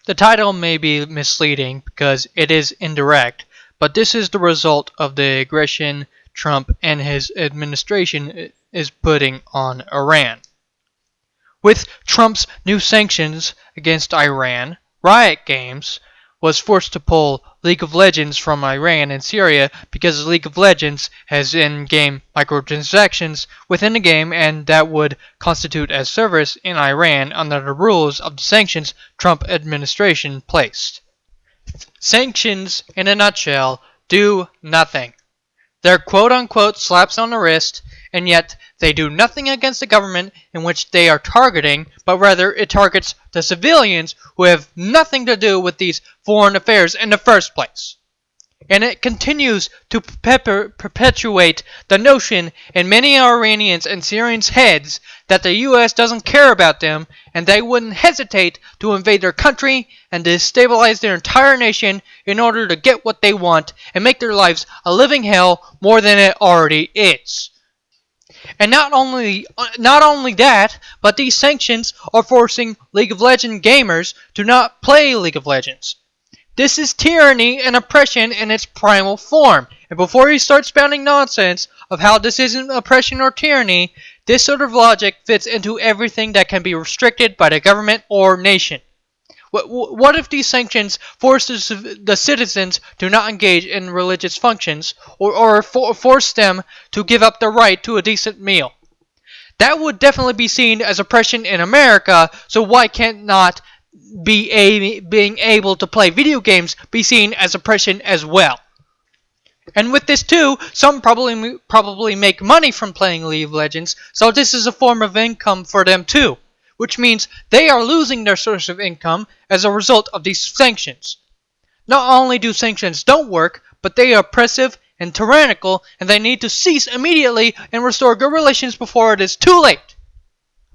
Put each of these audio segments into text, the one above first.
The title may be misleading because it is indirect, but this is the result of the aggression Trump and his administration is putting on Iran. With Trump's new sanctions against Iran, Riot Games was forced to pull League of Legends from Iran and Syria because League of Legends has in-game microtransactions within the game, and that would constitute as service in Iran under the rules of the sanctions Trump administration placed. Sanctions, in a nutshell, do nothing. They're quote-unquote slaps on the wrist, and yet they do nothing against the government in which they are targeting, but rather it targets the civilians who have nothing to do with these foreign affairs in the first place. And it continues to perpetuate the notion in many Iranians and Syrians' heads that the U.S. doesn't care about them and they wouldn't hesitate to invade their country and destabilize their entire nation in order to get what they want and make their lives a living hell more than it already is. And not only that, but these sanctions are forcing League of Legends gamers to not play League of Legends. This is tyranny and oppression in its primal form. And before you start spouting nonsense of how this isn't oppression or tyranny, this sort of logic fits into everything that can be restricted by the government or nation. What if these sanctions force the citizens to not engage in religious functions or force them to give up their right to a decent meal? That would definitely be seen as oppression in America, so why can't not being able to play video games be seen as oppression as well? And with this too, some probably make money from playing League of Legends, so this is a form of income for them too, which means they are losing their source of income as a result of these sanctions. Not only do sanctions don't work, but they are oppressive and tyrannical, and they need to cease immediately and restore good relations before it is too late.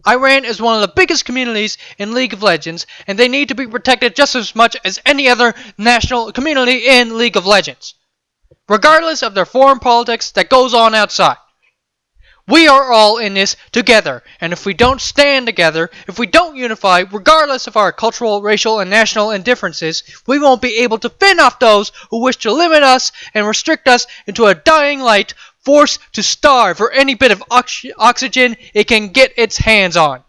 Iran is one of the biggest communities in League of Legends, and they need to be protected just as much as any other national community in League of Legends, regardless of their foreign politics that goes on outside. We are all in this together, and if we don't stand together, if we don't unify, regardless of our cultural, racial, and national indifferences, we won't be able to fend off those who wish to limit us and restrict us into a dying light, forced to starve for any bit of oxygen it can get its hands on.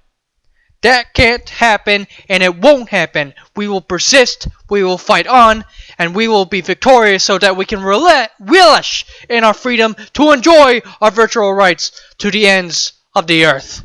That can't happen, and it won't happen. We will persist, we will fight on, and we will be victorious so that we can relish in our freedom to enjoy our virtual rights to the ends of the earth.